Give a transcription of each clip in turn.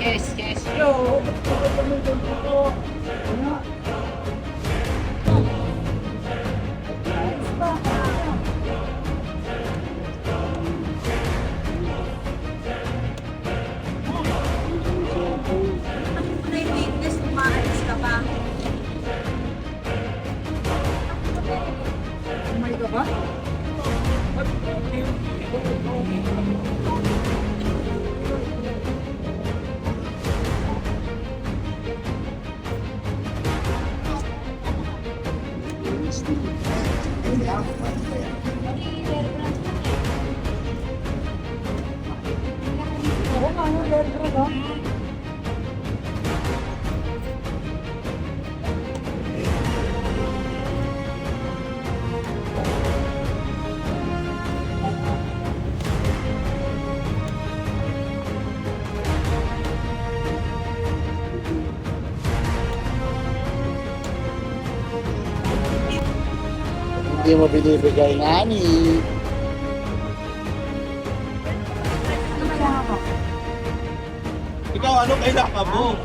Yes, yes. Yo. May fitness, umaalis ka pa. Umay ka ba? Oo nga, yung letra ba? Hindi mo binibigay nga ni. Ikaw, ano kailangan mo?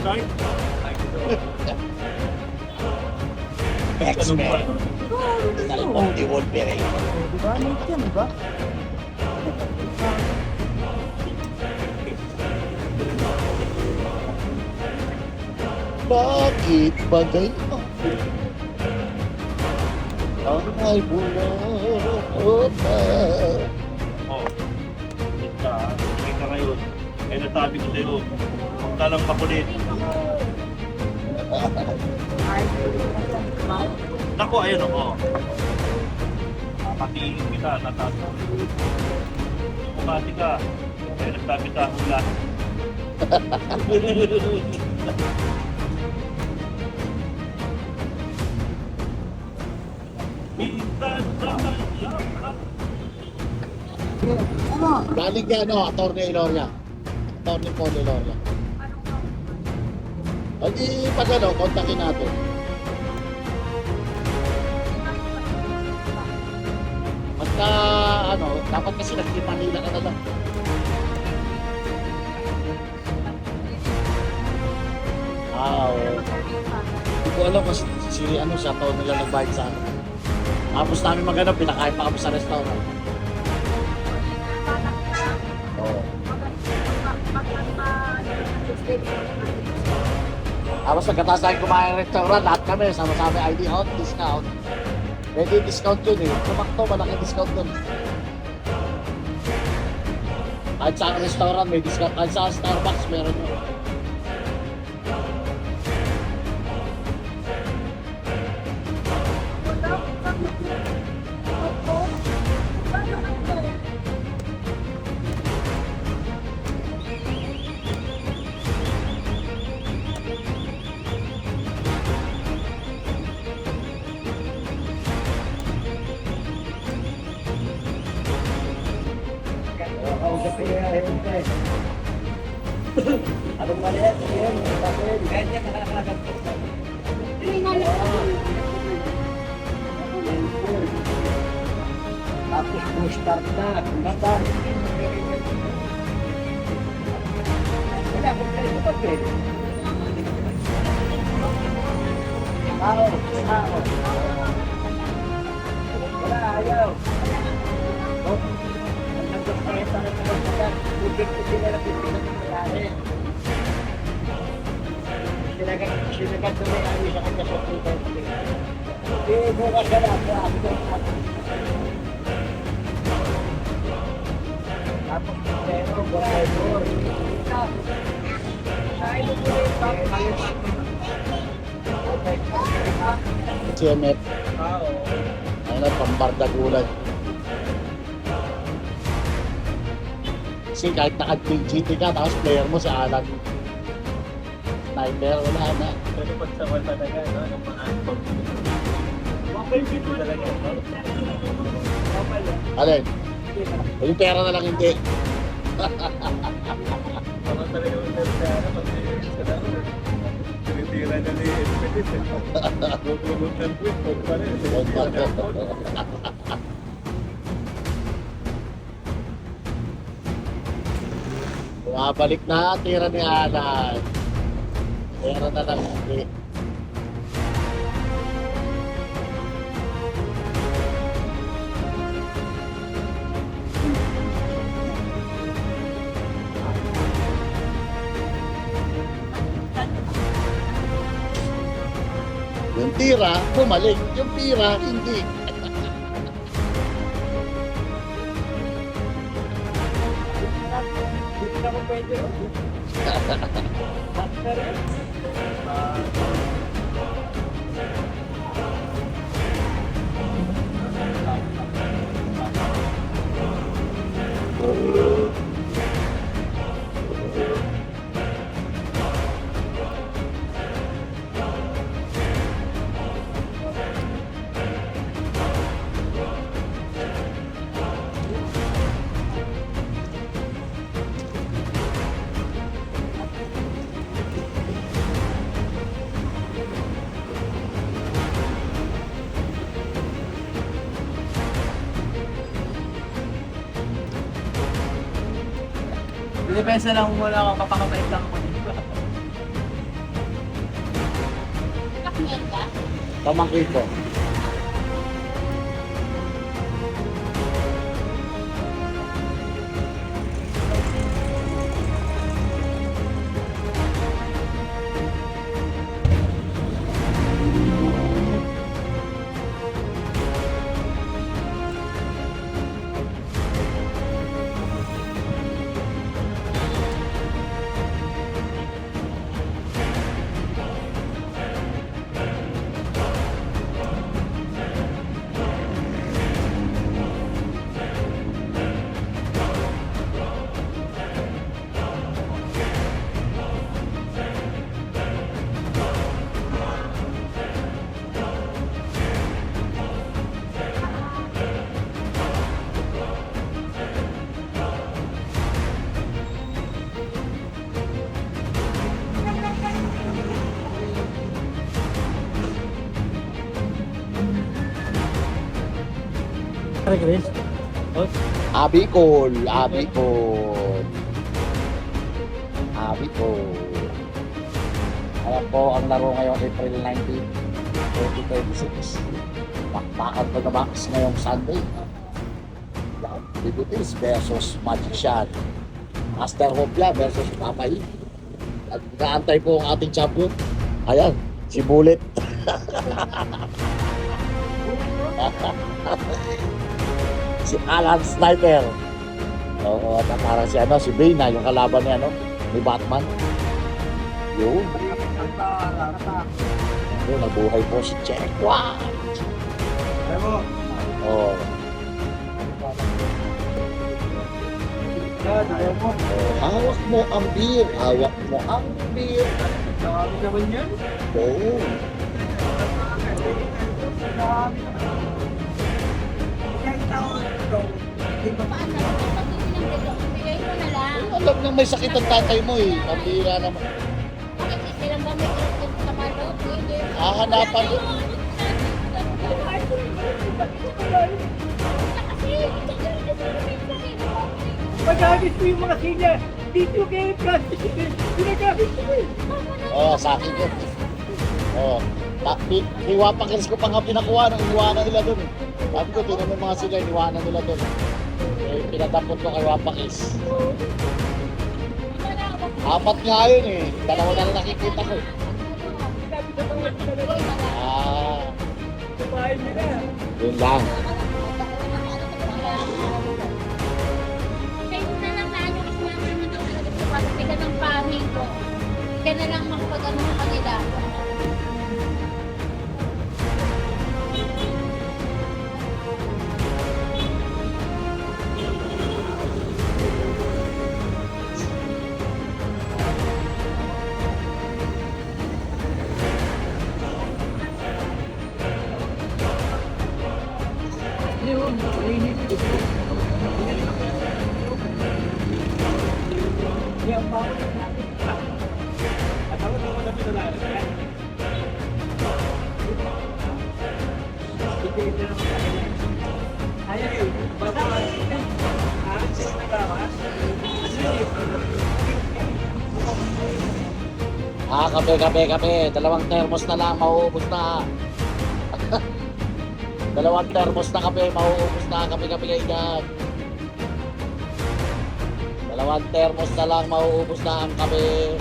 Sorry? X-Men. Nalipong di Wolverine. Diba? Nate yan, diba? Bakit bagay ako? Ang ay bulot na. Oo. Kita ngayon. Eh, nasabi ko sa'yo, huwag ka lang makulit. Naku, ayun ako. Papatingin kita, natatawa. Pumati ka. Eh, nagsabi sa hula. Minsan sa Galing ka ano, Atty. Iloria. Atty. Paul Iloria. Hindi pag ano, kontakin natin. Basta ano, dapat kasi nag-Manila ka na lang. Oo. Hindi ko alam kasi ano, siya taon nila nagbayad sa akin. Tapos namin magano, pinakain pa kami sa restaurant. Oo. Tapos pagkatapos namin kumain ng restaurant, lahat kami, sama-sama ID out, discount. Pwede discount yun eh. Sumakto, malaki discount dun. Kahit sa restaurant may discount, kahit sa Starbucks meron yun. Anong mali yan? Tapos kung start na, kung start. Wala, kung pwede pa pwede. Tao. Wala, ayaw. Ang nagpapakita na pagkakas, bugin ko sila na pinagpapalari. Sinagat na may ayaw sa kanya sa pagkakas. bukas ka lang. Tapos pero driver. CMF. Oo. Ano, pambarda gulay. Kasi kahit naka-GT ka, tapos player mo sa alag. Sniper, wala na. Pero pag sa wala talaga, no? Anong mga pag dito talaga, no? Alin? Yung pera na lang hindi. Mga talaga yung nagdara, pag tinitira na ni Expedition. Gugulog ng tweet, pag pala, tinitira na ako. Bumabalik na, tira ni Alan. Pera na lang hindi. Yung tira, bumalik. Yung pira, hindi. Hindi na ako pwede. Depensa lang muna ako, kapakapait lang ako dito. Pamangkin ko. Chris? Abicol, Abicol. Abicol. Ayan po ang laro ngayong April 19, 2026. Bakbakan po na box ngayong Sunday. Bibitis versus Magician. Master Hopla versus Papay. At nakaantay po ang ating champion. Ayan, si Bullet. Si Alan Sniper. Oo, at parang si ano, si Bane, yung kalaban niya, no? Ni Batman. Yun. Yun, nabuhay po si Chekwa. Oo. Hawak mo ang beer. Hawak mo ang beer. Nakami naman yan. Oo. Bigay mo na lang. Alam na may sakit ang tatay mo eh. Pambira naman. Bakit hindi lang ba may trip sa Marlo? Pwede. Hahanapan mo. Magamit mo yung mga sinya. Dito kayo plastic. Ginagamit mo eh. Oo, sa akin yun. Oo. Iwapakins ko pa nga pinakuha nang iwanan nila dun. Sabi ko, tinan mo mga sila, iniwanan nila dun. Eh, pinatapot ko kay Wapakis. Apat nga yun eh. Dalawa na rin nakikita ko. Ah. Bahay nila. Yun lang. Kayo na lang na ano kasi naman naman daw talaga sa pagpika ng paming ko. Kaya na lang makapag-ano sa kanila. Yun, mainit. Yan pa. At ako naman na pinalala. Ayaw yun. Basta Kape. Dalawang thermos na lang, mauubos na. Dalawang thermos na kape, mauubos na. Kape kayo dyan. Dalawang thermos na lang, mauubos na ang kape.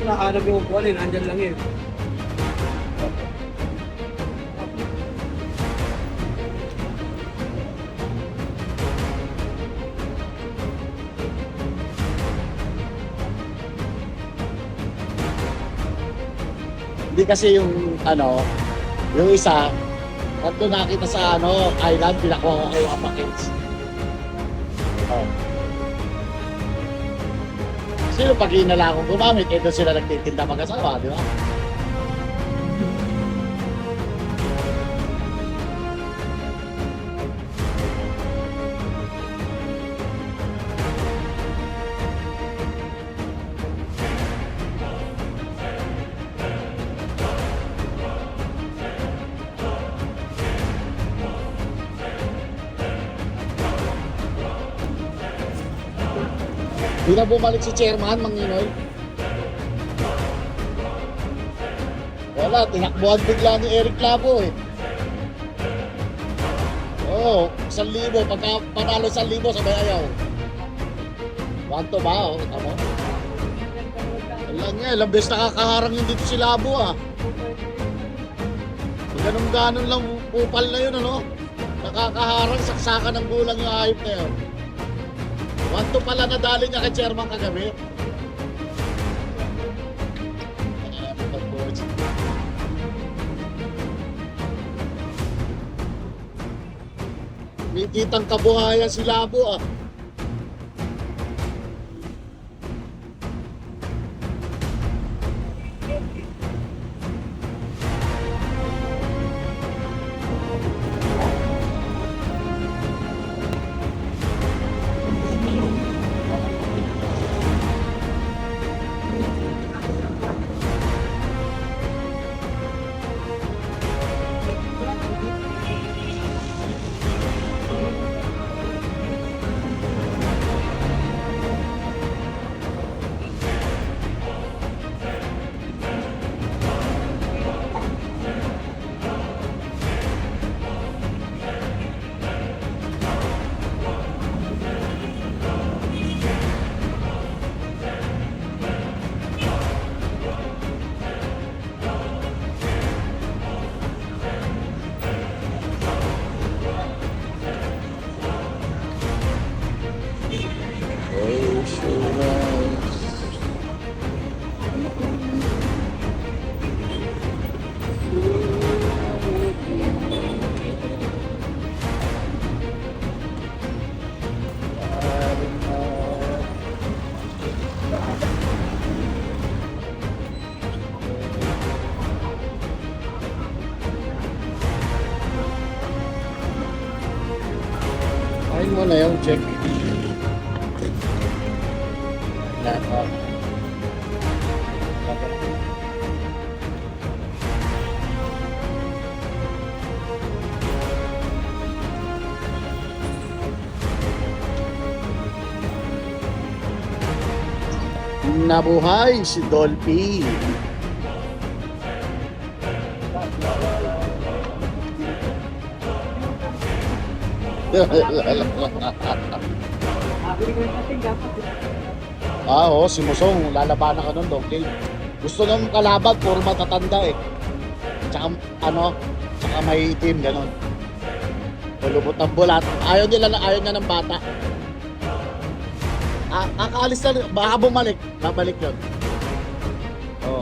Nakahanap yung upuan eh, nandyan lang yun. Hindi kasi yung yung isa, nandun nakita sa island, pinakuha ko kayo ang package. Oh. Sino pag inala akong gumamit, ito sila nagtitinda mag-asawa, di ba? Di na bumalik si chairman, Manginoy. Wala, tinakbuhan bigla ni Eric Labo eh. Oo, 1,000. Pagka panalo 1,000, sabay ayaw. Wanto ba? Tama. Wala nga, ilang beses nakakaharang yun dito si Labo ah. Ganun-ganon lang upal na yun Nakakaharang, saksakan ng gulang yung hayop na yun. Wanto pala nadali niya kay chairman kagabi. May kitang kabuhayan si Labo ah. Check mo na yung check. Laptop. Nabuhay si Dolphy. Oo, si Musong, lalabanan ka nun, Dolphy. Gusto nung kalaban, puro matatanda eh. Tsaka tsaka may itim, ganun. Pulubot ng bulat. Ayaw niya ng bata. Kakaalis na, baka bumalik. Babalik yun. Oo.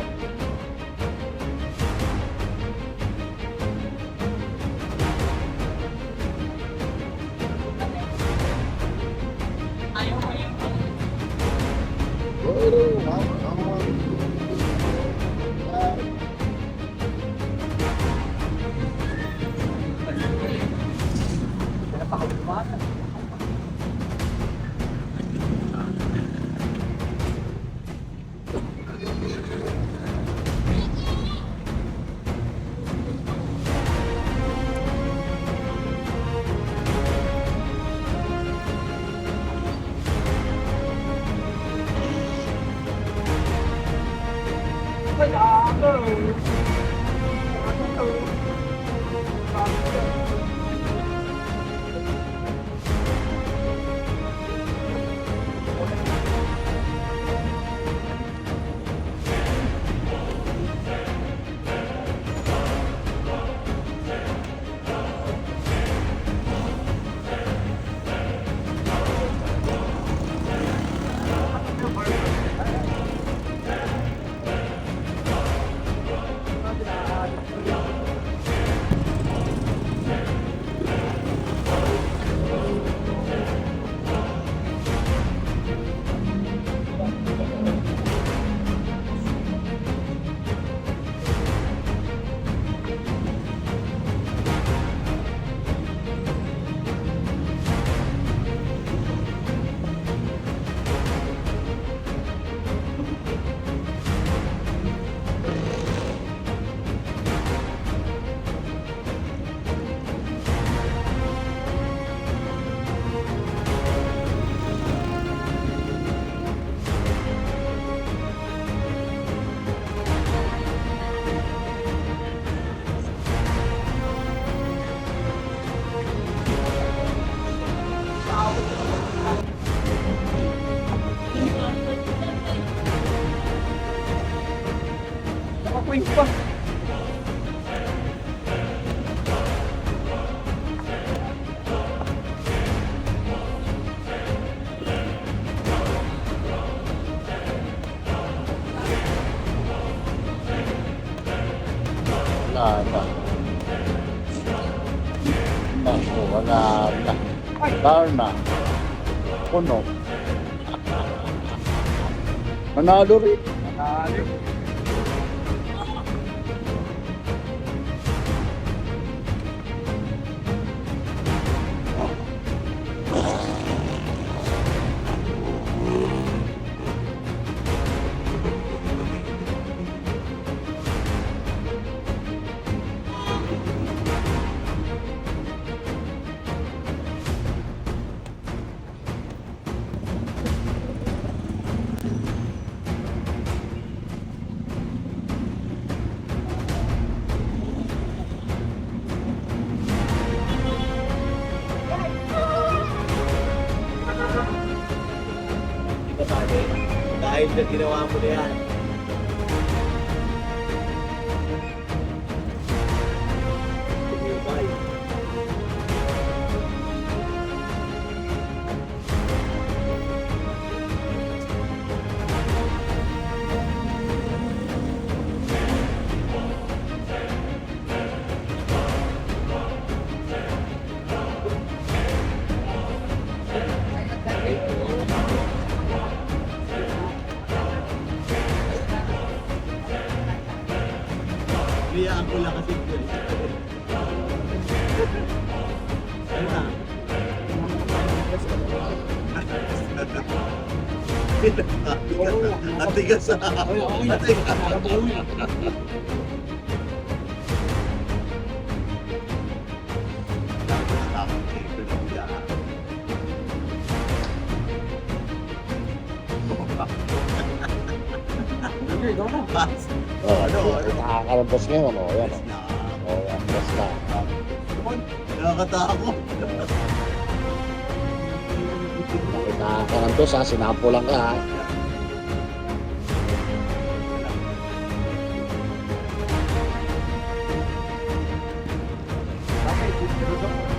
Nakapoint pa. Wala na. Naku, wala na. Bar na. Puno. Manalo rin. Dahil na ginawa mo na yan. Bye. Biyaan ko lang kasi yun. Ano na? Atigas na. Oh, nakakarampas ngayon, oh, yan, oh. Oh, ang best na. Nakakatakot. Nakakarampas ha, sinapo lang ka ha.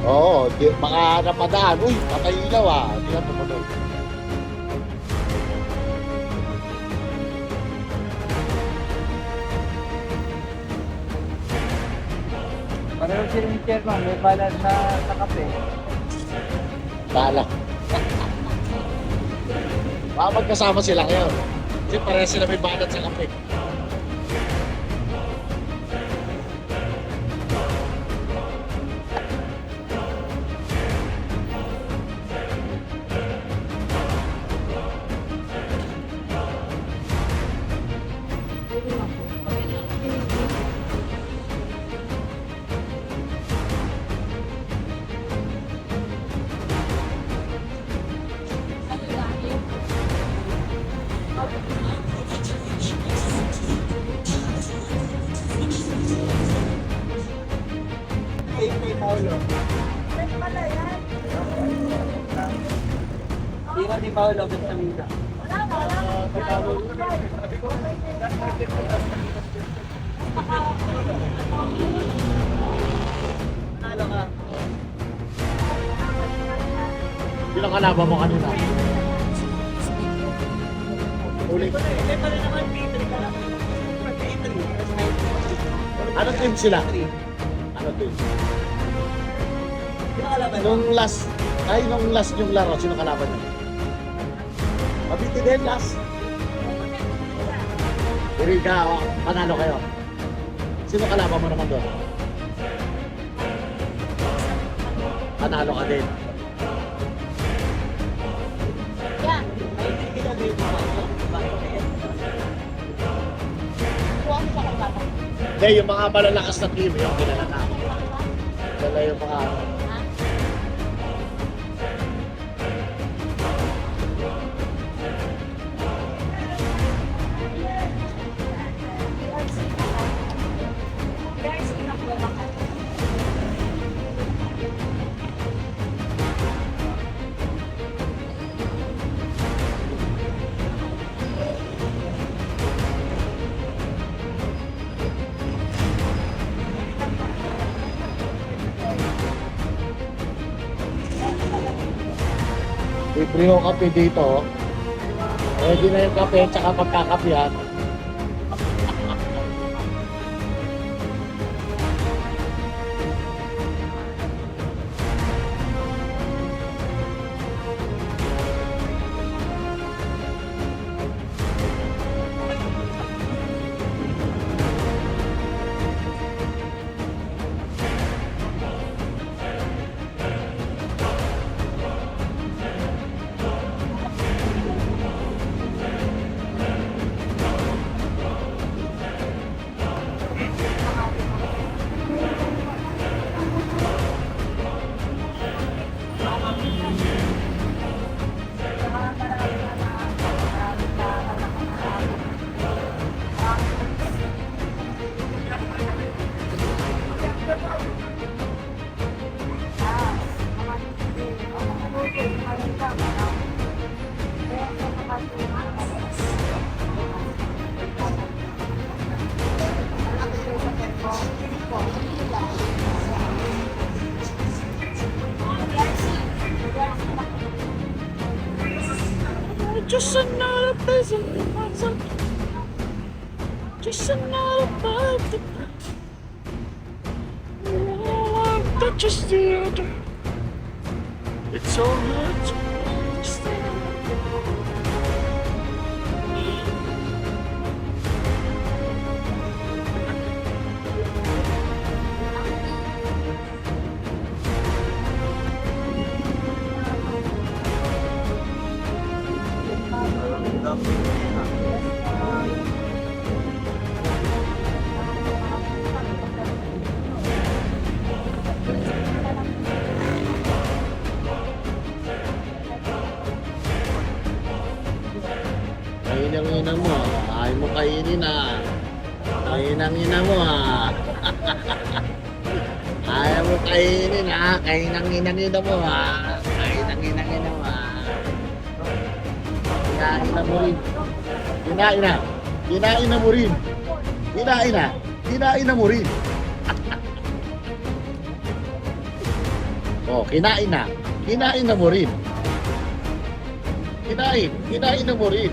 Oo, baka napadaan. Uy, patay ilaw ah. Hindi na tumunod. Pareho sila ni Chairman, may balat sa kape. Bala. Baka magkasama sila ngayon. Kasi pareha sila may balat sa kape. Tira ni Paolo Bentamida. Sino kalaban mo kanina? Uli. Ano team sila? Ano team? Nung last yung laro, sino kalaban niyo? Mabiti din last. Iriga, panalo kayo. Sino kalaban mo naman doon? Panalo ka din. Yan. Huwag siya kapata. Hindi, yung mga malalakas na team, yung kilala na. Kilala yung mga... Libre yung kape dito. Ready na yung kape tsaka pagkakapihan. Just another person, just another birthday. That just the other. It's so hard to understand. ina. Kainang ina mo ha. Ayaw mo kainin ha. Kainang ina mo ha. Kainang ina mo ha. Kinain na mo rin. Kinain na. Kinain na mo rin. Kinain na. Kinain na mo rin. Oh, kinain na. Kinain na mo rin. Kinain. Kinain na mo rin.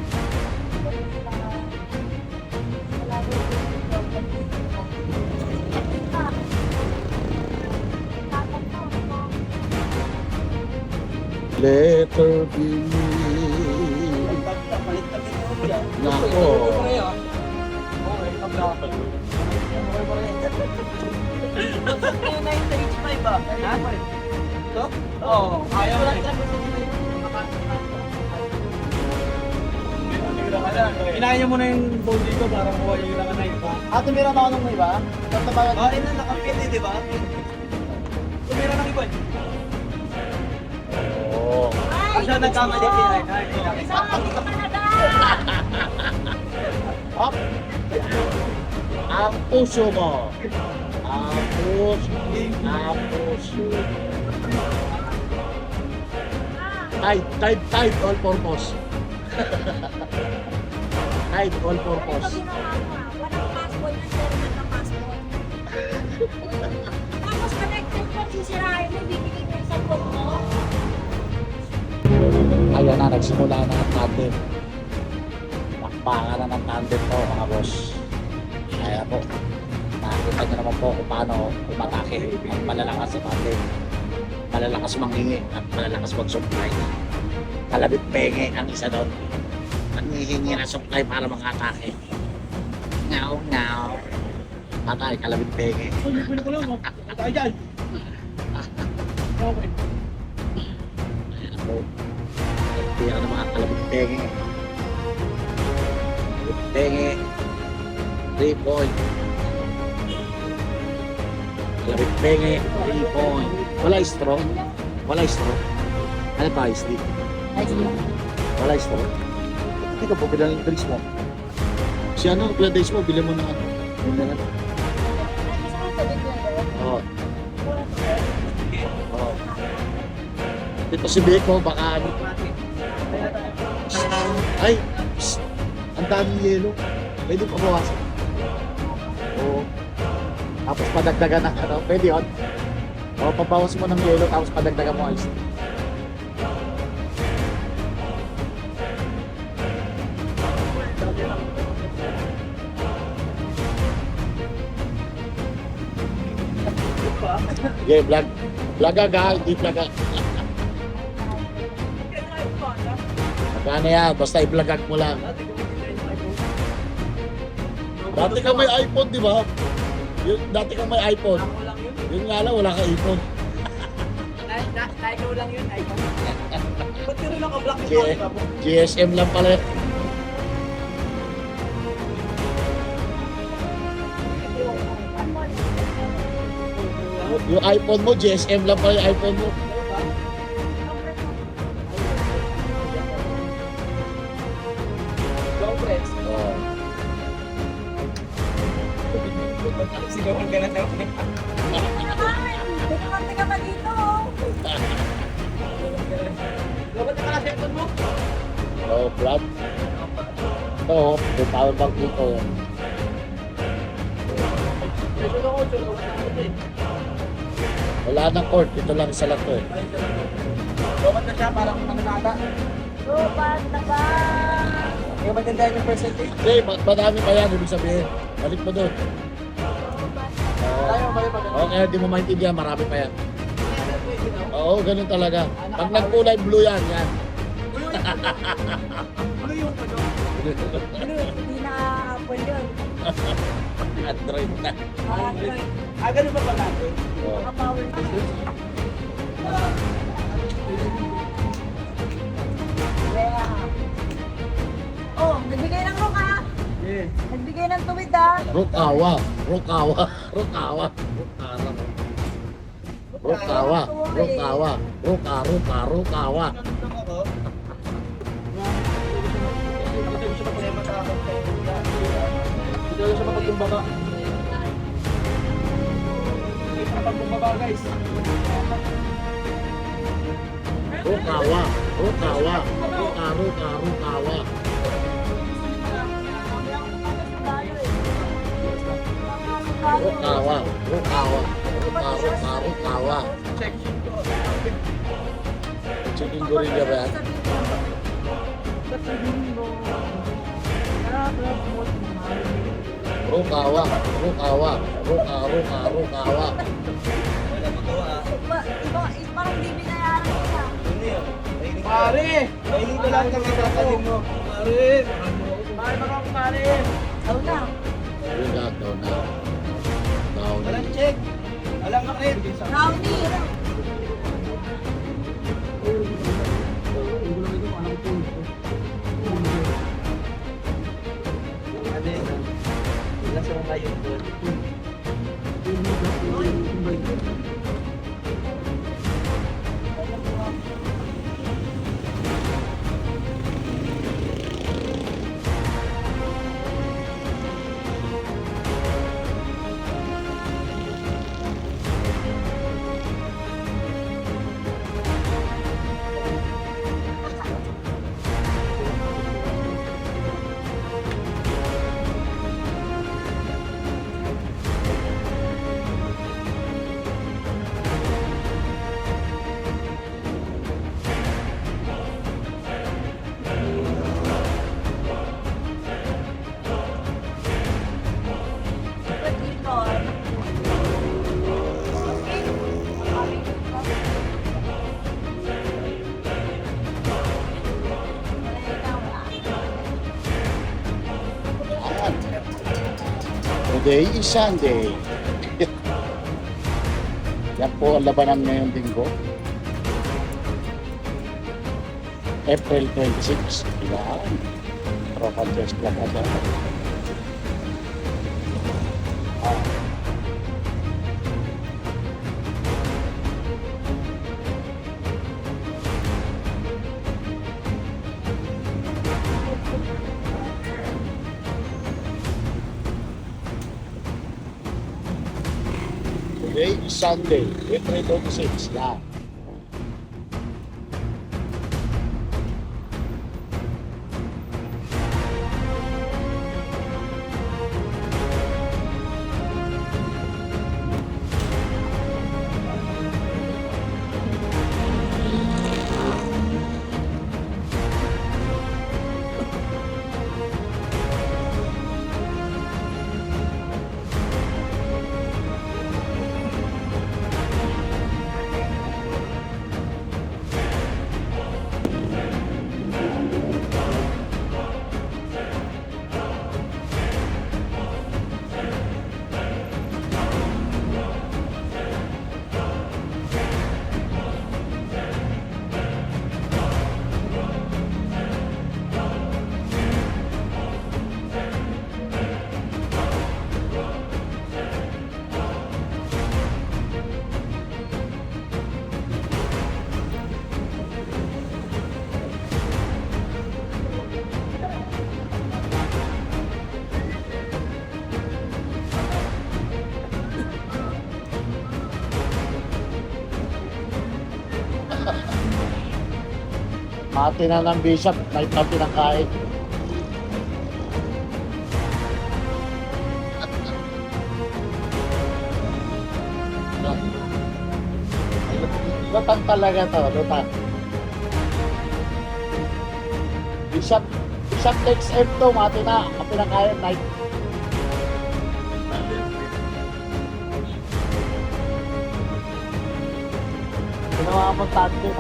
Letter B. Nako. Kinain niyo muna yung bowl dito para kuha yung ilangan na iba. Tumira na ako nung iba? Tatabagan. Ah, ina, nakapili, di ba? Tumira ng iba. Oh. Asya nagkamali kinain. Up. Ang puso mo. Ang puso. Ang puso. Tide, all purpose. Tide, all purpose. Walang passport na sir, nagka-passport. Tapos connected po, sisirahin mo, bibigay mo yung cellphone mo. Ayan na, nagsimula na ang tandem. Pakpangan na ng tandem po mga boss. Kaya po, nakakita nyo naman po kung paano umatake at malalakas sa tandem. Malalakas manghingi at malalakas mag-supply. Kalabit penge ang isa doon. Nanghihingi na supply para makatake. Ngaw, ngaw. Patay, kalabit penge. Pwede ko lang, tayo dyan. Okay. Ako, nagtira ng mga kalabit penge. Kalabit penge. 3 point. Kalabit penge. 3 point. Wala straw. Wala straw. Ano pa, ice tea? Wala straw. Hindi ka po, bilang yung drinks mo. Si ano, bilang drinks mo, bilang mo na ano. Bilang ano. Oo. Oo. Dito si Beko, baka ano. Ay! Psst! Ang daming yelo. Pwede pa bawasan. Oo. Tapos padagdagan ng ano. Pwede yun. O, pabawas mo ng yelo, tapos padagdagan mo ice. Okay, vlog. Vlog aga, hindi vlog aga. Magkano yan? Basta i-vlogag mo lang. Dati ka may iPhone, di ba? Dati ka may iPhone. Yun nga lang, wala ka iPhone. Ikaw lang yun, ikaw. Ba't yun naka-block yung mga mo? GSM lang pala. Yung iPhone mo, GSM lang pala yung iPhone mo. Go, friends. Oh. Sigawan ka na daw. Bumante ka pa dito. Dapat na cellphone mo? Oh, vlog. Ito, may power bank dito. Ito ako, ito ako. Wala nang cord, ito lang isa lang to eh. Dapat na siya, parang nananata. Robot na ba? Hindi ka maganda yung percentage. Hindi, madami pa yan, ibig sabihin. Balik mo doon. Tayo, balik pa Oo, kaya di mo maintindihan, marami pa yan. Oo, ganun talaga. Pag nagkulay blue yan, yan. Ano yung ano? Hindi na Apple yun. Android na. Android. Ganun ba ba natin? Oo. Naka-power na. Oh, nagbigay ng rook ha. Yeah. Nagbigay ng tuwid ha. Rukawa. Rukawa. Rukawa. Rukawa. Rukawa. Rukawa. Rukawa. Hindi ko siya problema sa akin. Dito sa pagbumbaba. Dito sa pagbumbaba guys. Rukawa. Rukawa. Rukawa. Rukawa. Check. Checking ko rin niya ba yan? Rukawa. Parang di binayaran ko na. Pare! Kainin ko lang kami sasabihin mo. Pare! Pare, baka pare! Daw na. Yun lang, down na. Down na. Walang check! Walang kakit! Brownie. Ilan sa mga yun doon? Today is Sunday. Yan po ang labanan ngayong linggo. April 26. Yan. Tropa Chess Club agad. Today is Sunday, April 26. Yan. Mati na ng bishop, may pati ng kain. Lutang talaga to, lutang. Bishop takes F to, mati na, ang pinakain, night. Ginawa mo tante.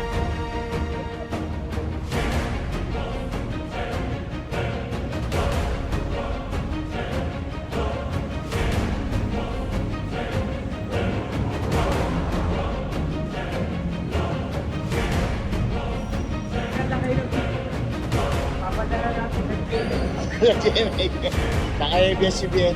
Naka-ABS-CBN.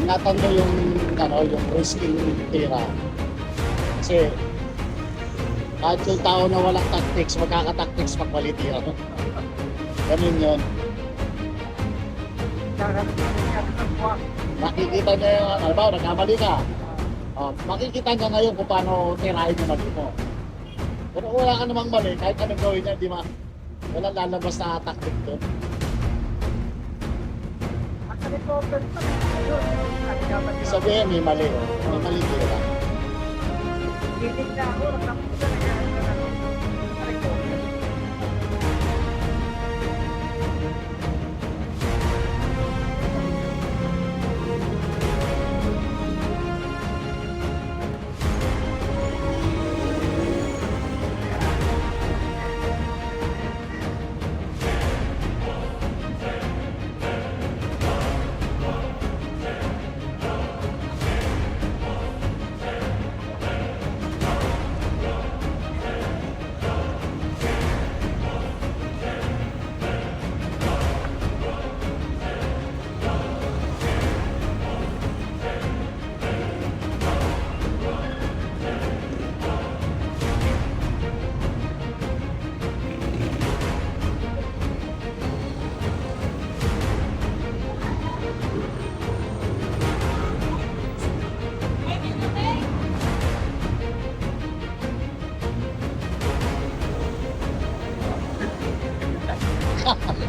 ingatan mo yung, yung risking tira. Kasi, kahit yung tao na walang tactics, magkaka-tactics pag mali tira mo. Ganun yun. Makikita niya yung, nagkamali ka. Makikita niya ngayon kung paano tirahin yung mali mo. Pero kung wala ka namang mali, kahit anong gawin niya, wala lalabas na tactic doon. Sabihin, may mali. May mali tira.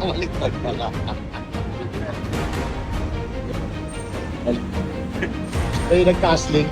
Baliktad pala. Ay, nag-castling.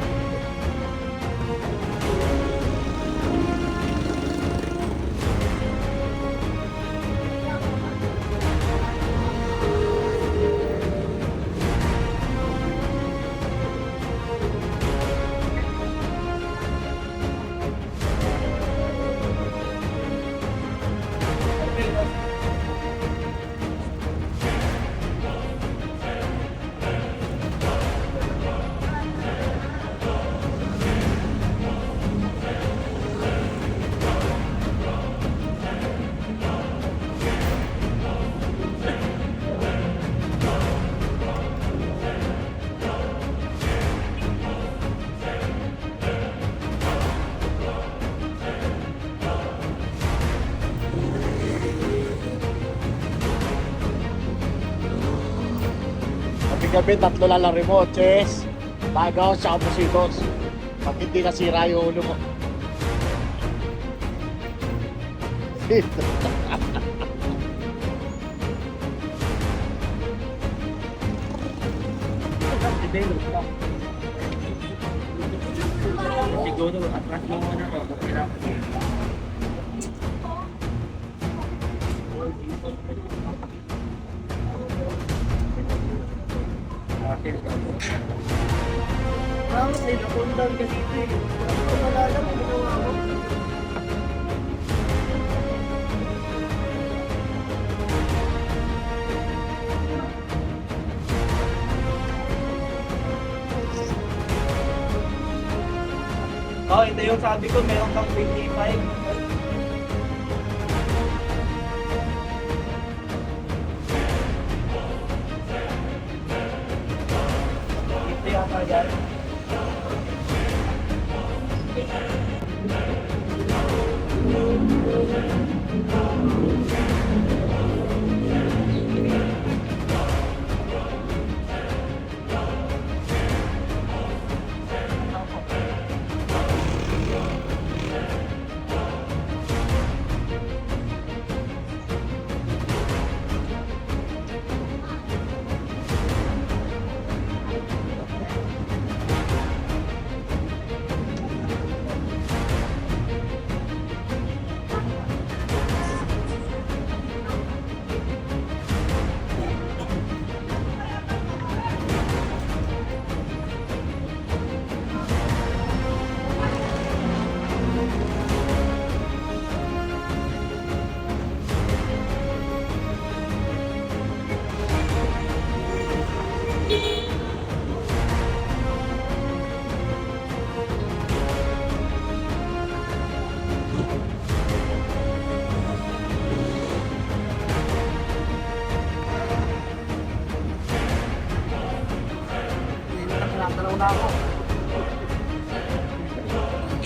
Gabi, 3 lang ang remote, chess, bagaw, sa positos. Pag hindi nasira yung ulo mo. Siguro, atras mo muna to. Bakit may napundan ka dito eh? Wala lang ang ginawa mo. Oh, ito yung sabi ko, meron kang 25. Ito yata yan.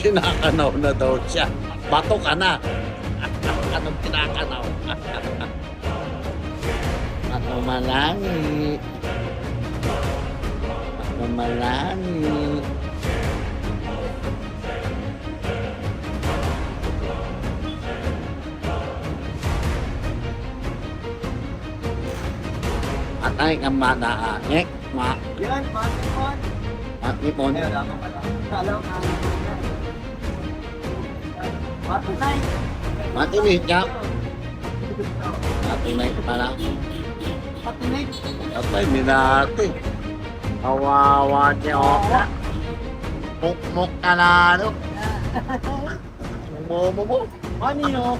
Kinakanaw na daw siya. Bato ka na. Anong kinakanaw? Bato malangi. Bato malangi. Atay ka manaangek. Yan, matikman. Matipon. Salaw ka. Matunay. Matimit ka. Matimit pala. Matunay. Atay, minati. Kawawa niya ako. Mukmuk ka na ano. Momo. Manino.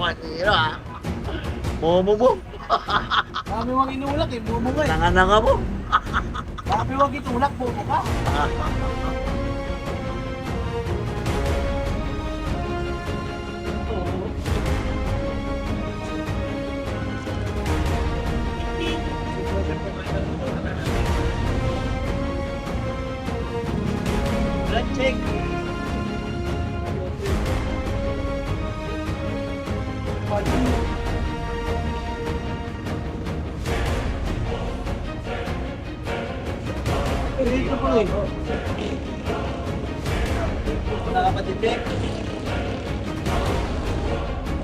Maniro ah. Momo. Kami wag inulak eh, bumo ka eh. Nanga mo. Kami wag itulak, bumo ka. Blood check. Dito po eh. Wala ka pa-detect.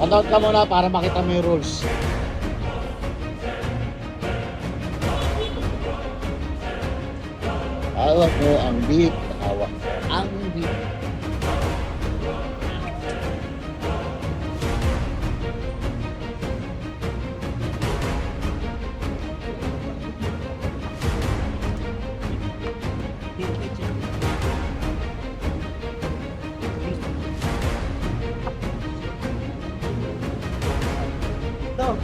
Panood ka muna para makita mo yung rules. Hawak mo ang beat. Hawak mo ang beat. Ito.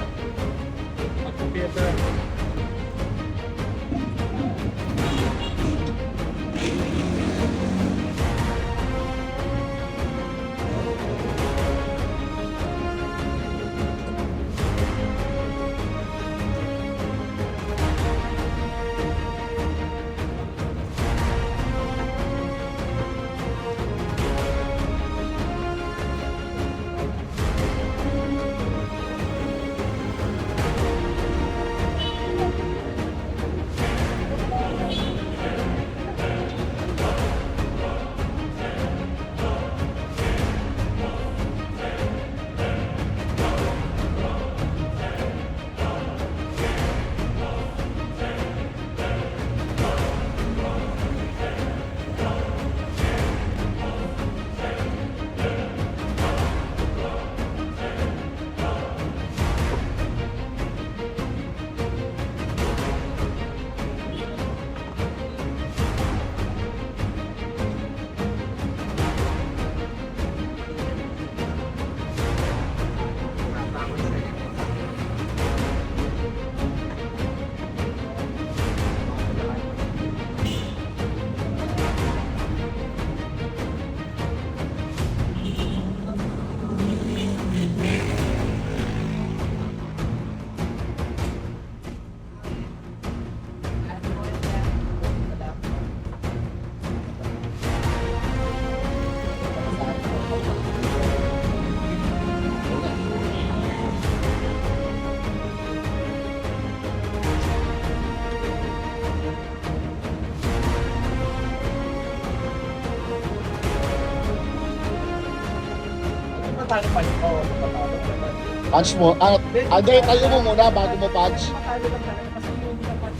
Matalo pa yun. Oo, matalo naman. Punch mo. Hindi, tayo mo muna bago mo punch. Matalo lang talaga kasi yung dapat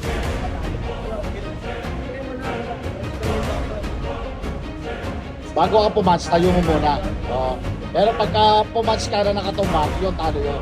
Bago ka pumatch, tayo mo muna. Pero pagka pumatch ka na nakatumbak, yun talo yun.